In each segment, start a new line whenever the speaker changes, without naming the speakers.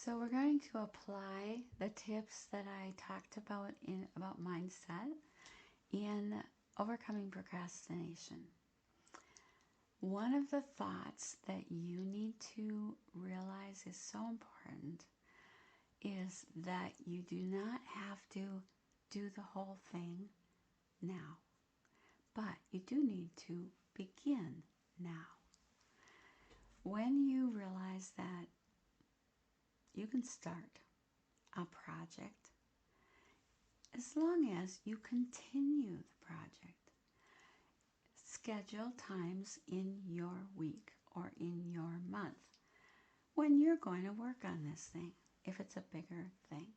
So we're going to apply the tips that I talked about about mindset in overcoming procrastination. One of the thoughts that you need to realize is so important is that you do not have to do the whole thing now, but you do need to begin now. When you realize that you can start a project as long as you continue the project. Schedule times in your week or in your month when you're going to work on this thing, if it's a bigger thing.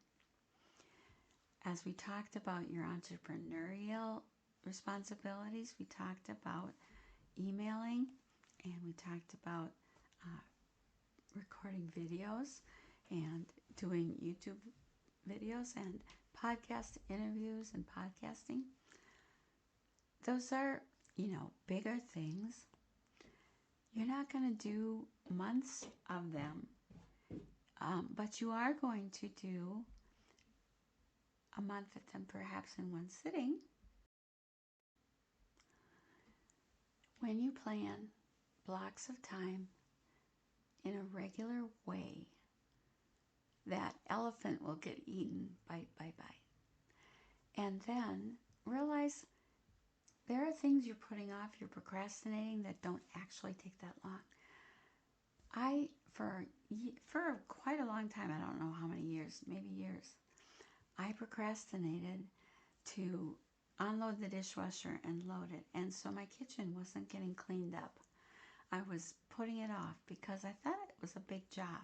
As we talked about your entrepreneurial responsibilities, we talked about emailing, and we talked about recording videos and doing YouTube videos and podcast interviews and podcasting. Those are, bigger things. You're not going to do months of them, but you are going to do a month of them perhaps in one sitting. When you plan blocks of time in a regular way, that elephant will get eaten bite by bite. And then realize there are things you're putting off, you're procrastinating that don't actually take that long. For quite a long time, I don't know how many years, maybe years, I procrastinated to unload the dishwasher and load it. And so my kitchen wasn't getting cleaned up. I was putting it off because I thought it was a big job.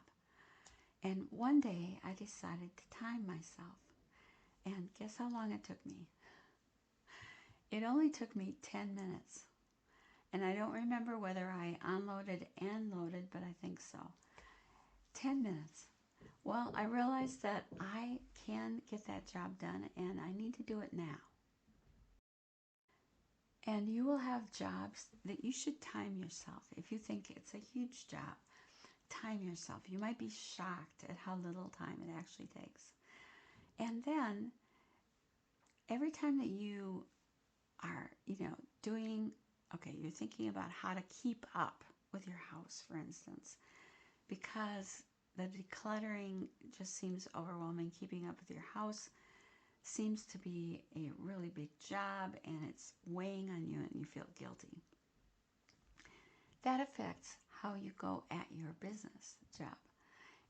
And one day I decided to time myself. And guess how long it took me? It only took me 10 minutes. And I don't remember whether I unloaded and loaded, but I think so. 10 minutes. Well, I realized that I can get that job done and I need to do it now. And you will have jobs that you should time yourself. If you think it's a huge job, time yourself. You might be shocked at how little time it actually takes. And then every time that you are, you're thinking about how to keep up with your house, for instance, because the decluttering just seems overwhelming. Keeping up with your house seems to be a really big job and it's weighing on you and you feel guilty. That affects how you go at your business job.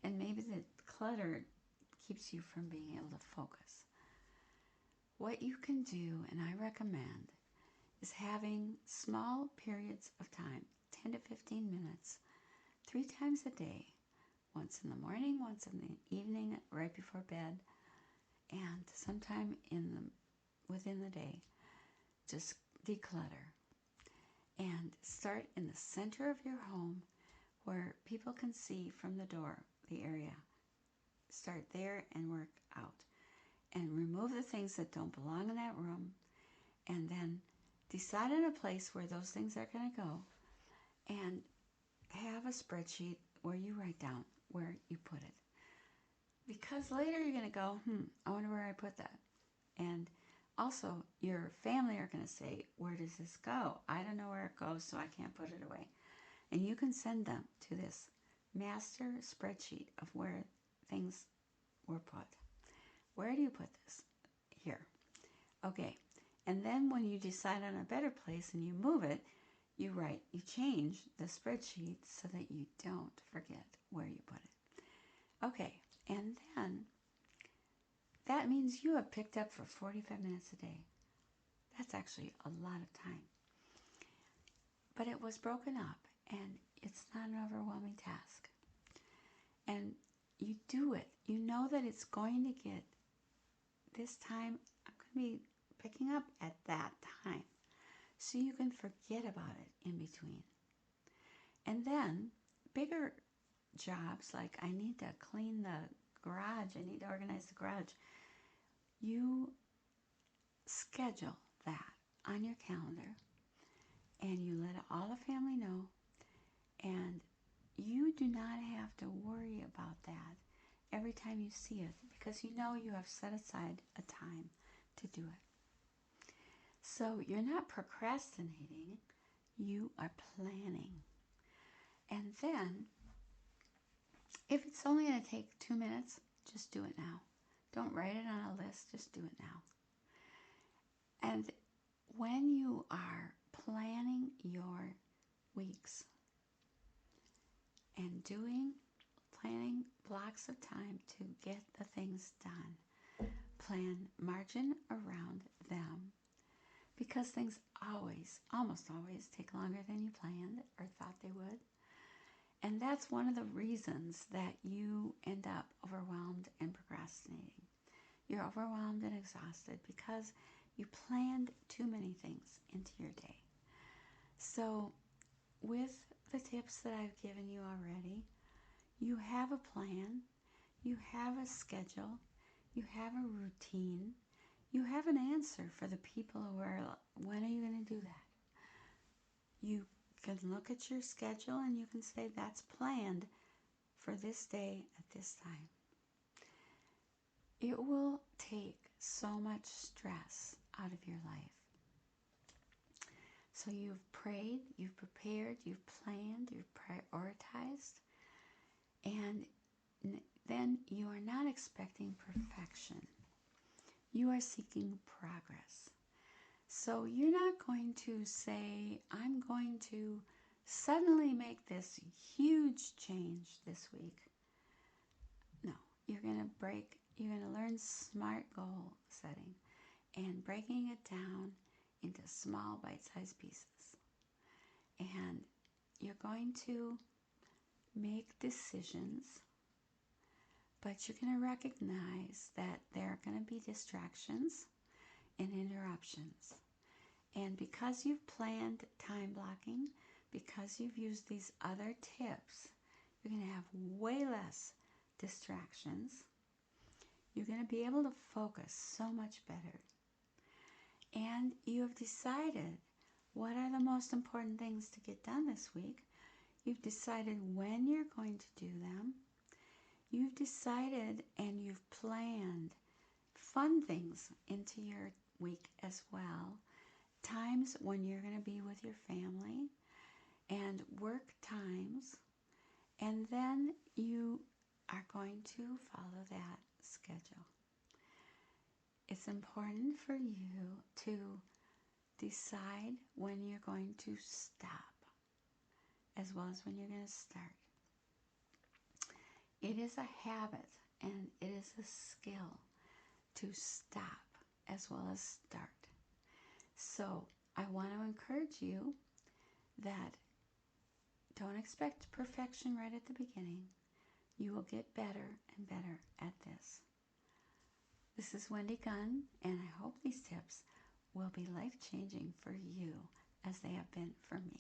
And maybe the clutter keeps you from being able to focus. What you can do, and I recommend, is having small periods of time, 10 to 15 minutes, 3 times a day, once in the morning, once in the evening, right before bed, and sometime within the day. Just declutter. And start in the center of your home where people can see from the door, the area. Start there and work out. And remove the things that don't belong in that room. And then decide on a place where those things are going to go. And have a spreadsheet where you write down where you put it. Because later you're going to go, I wonder where I put that. And also, your family are going to say, where does this go? I don't know where it goes, so I can't put it away. And you can send them to this master spreadsheet of where things were put. Where do you put this? Here. Okay. And then when you decide on a better place and you move it, you change the spreadsheet so that you don't forget where you put it. Okay. And then that means you have picked up for 45 minutes a day. That's actually a lot of time. But it was broken up, and it's not an overwhelming task. And you do it. You know that it's going to get, this time I'm going to be picking up at that time. So you can forget about it in between. And then bigger jobs like I need to clean the garage, I need to organize the garage. You schedule that on your calendar and you let all the family know, and you do not have to worry about that every time you see it because you know you have set aside a time to do it. So you're not procrastinating, you are planning. And then, if it's only going to take 2 minutes, just do it now. Don't write it on a list, just do it now. And when you are planning your weeks and planning blocks of time to get the things done, plan margin around them, because things almost always take longer than you planned or thought they would. And that's one of the reasons that you end up overwhelmed and procrastinating. You're overwhelmed and exhausted because you planned too many things into your day. So with the tips that I've given you already, you have a plan, you have a schedule, you have a routine, you have an answer for the people who are, when are you going to do that? You can look at your schedule and you can say that's planned for this day at this time. It will take so much stress out of your life. So you've prayed, you've prepared, you've planned, you've prioritized, and then you are not expecting perfection. You are seeking progress. So you're not going to say, I'm going to suddenly make this huge change this week. No, you're going to learn SMART goal setting and breaking it down into small bite-sized pieces. And you're going to make decisions, but you're going to recognize that there are going to be distractions and interruptions. And because you've planned time blocking, because you've used these other tips, you're going to have way less distractions. You're going to be able to focus so much better. And you have decided what are the most important things to get done this week. You've decided when you're going to do them. You've decided and you've planned fun things into your week as well. Times when you're going to be with your family and work times. And then you are going to follow that schedule. It's important for you to decide when you're going to stop as well as when you're going to start. It is a habit and it is a skill to stop as well as start. So I want to encourage you that don't expect perfection right at the beginning. You will get better and better at this. This is Wendy Gunn, and I hope these tips will be life-changing for you as they have been for me.